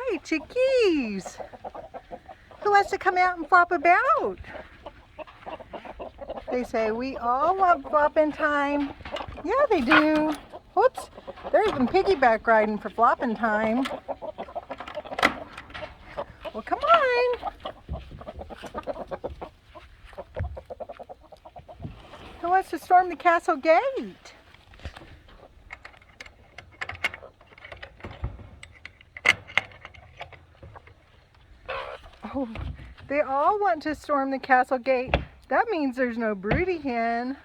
Hey, chickies! Who wants to come out and flop about? They say we all want flopping time. Yeah, they do. Whoops, they're even piggyback riding for flopping time. Well, come on. Who wants to storm the castle gate? Oh, they all want to storm the castle gate. That means there's no broody hen.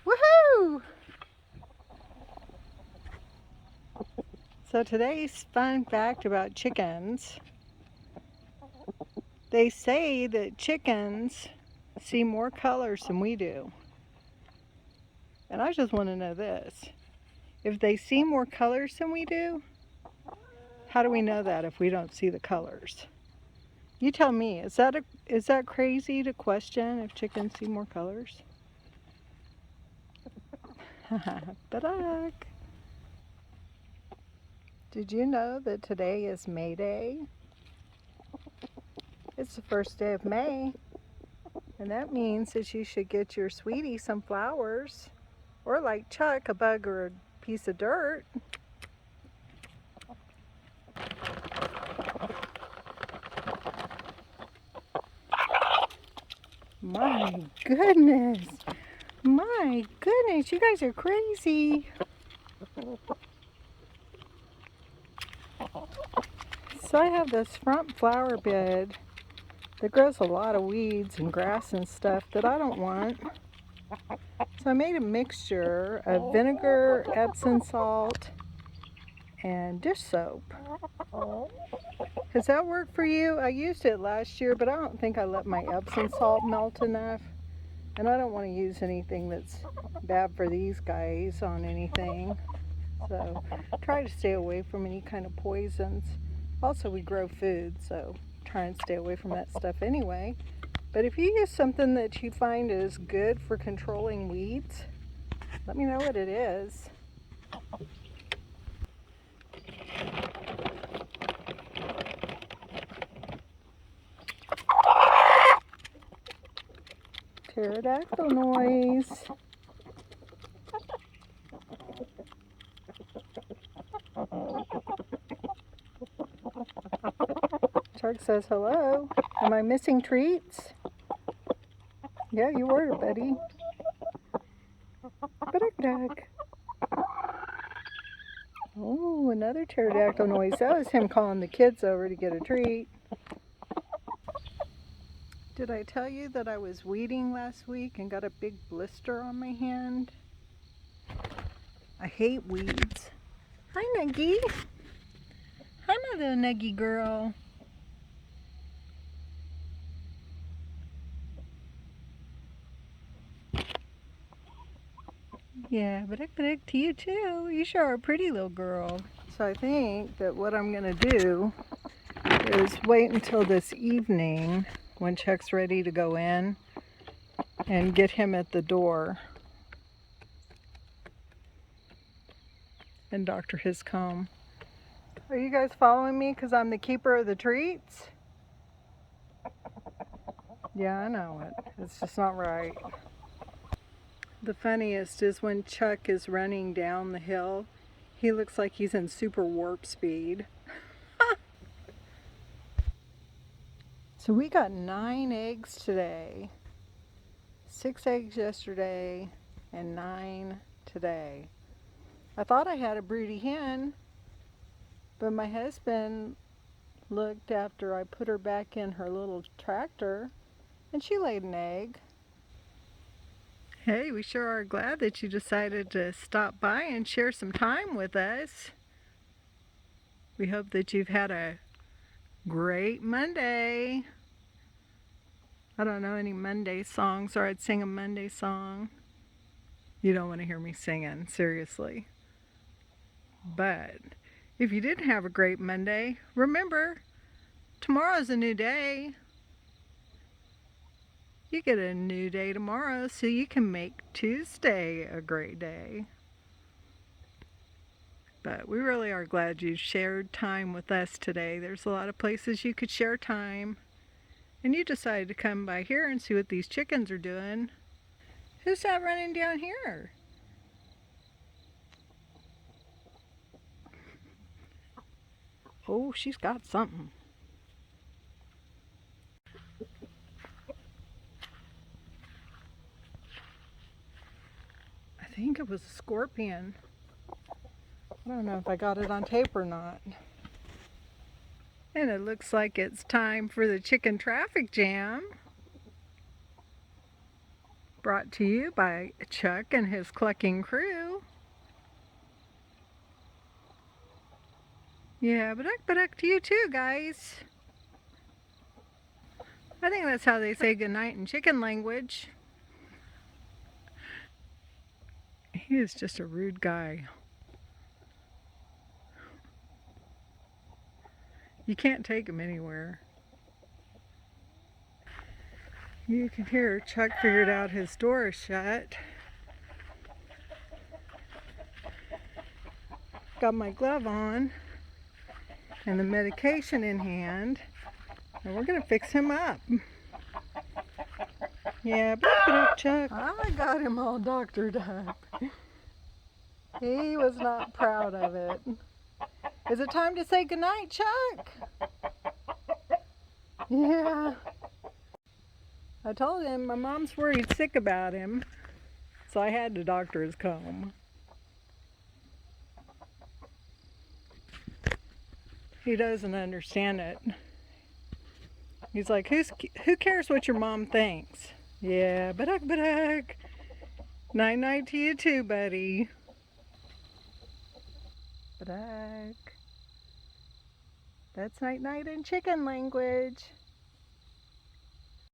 Woohoo! So today's fun fact about chickens. They say that chickens see more colors than we do. And I just want to know this. If they see more colors than we do, how do we know that if we don't see the colors? You tell me, is that crazy to question if chickens see more colors? Baduck. Did you know that today is May Day? It's the first day of May, and that means that you should get your sweetie some flowers, or like Chuck, a bug or a piece of dirt. My goodness, you guys are crazy. So I have this front flower bed that grows a lot of weeds and grass and stuff that I don't want. So I made a mixture of vinegar, Epsom salt, and dish soap. Does that work for you? I used it last year, but I don't think I let my Epsom salt melt enough. And I don't want to use anything that's bad for these guys on anything. So try to stay away from any kind of poisons. Also, we grow food, so try and stay away from that stuff anyway. But if you use something that you find is good for controlling weeds, let me know what it is. Pterodactyl noise. Shark says hello. Am I missing treats? Yeah, you were, buddy. Baduck. Oh, another pterodactyl noise. That was him calling the kids over to get a treat. Did I tell you that I was weeding last week and got a big blister on my hand? I hate weeds. Hi, Nuggie. Hi, my little Nuggie girl. Yeah, Baduck to you too. You sure are a pretty little girl. So I think that what I'm going to do is wait until this evening when Chuck's ready to go in and get him at the door and doctor his comb. Are you guys following me because I'm the keeper of the treats? Yeah, I know it. It's just not right. The funniest is when Chuck is running down the hill, he looks like he's in super warp speed. So we got 9 eggs today, 6 eggs yesterday, and 9 today. I thought I had a broody hen, but my husband looked after I put her back in her little tractor, and she laid an egg. Hey, we sure are glad that you decided to stop by and share some time with us. We hope that you've had a great Monday. I don't know any Monday songs, or I'd sing a Monday song. You don't want to hear me singing, seriously. But if you didn't have a great Monday, remember, tomorrow's a new day. You get a new day tomorrow, so you can make Tuesday a great day. But we really are glad you shared time with us today. There's a lot of places you could share time. And you decided to come by here and see what these chickens are doing. Who's that running down here? Oh, she's got something. I think it was a scorpion. I don't know if I got it on tape or not. And it looks like it's time for the chicken traffic jam. Brought to you by Chuck and his clucking crew. Yeah, Baduck to you too, guys. I think that's how they say goodnight in chicken language. He is just a rude guy. You can't take him anywhere. You can hear Chuck figured out his door is shut. Got my glove on and the medication in hand, and we're gonna fix him up. Yeah, Baduck, Chuck. I got him all doctored up. He was not proud of it. Is it time to say goodnight, Chuck? Yeah. I told him my mom's worried sick about him, so I had to doctor his comb. He doesn't understand it. He's like, who cares what your mom thinks? Yeah, Baduck. Night-night to you too, buddy. Baduck. That's night-night in chicken language.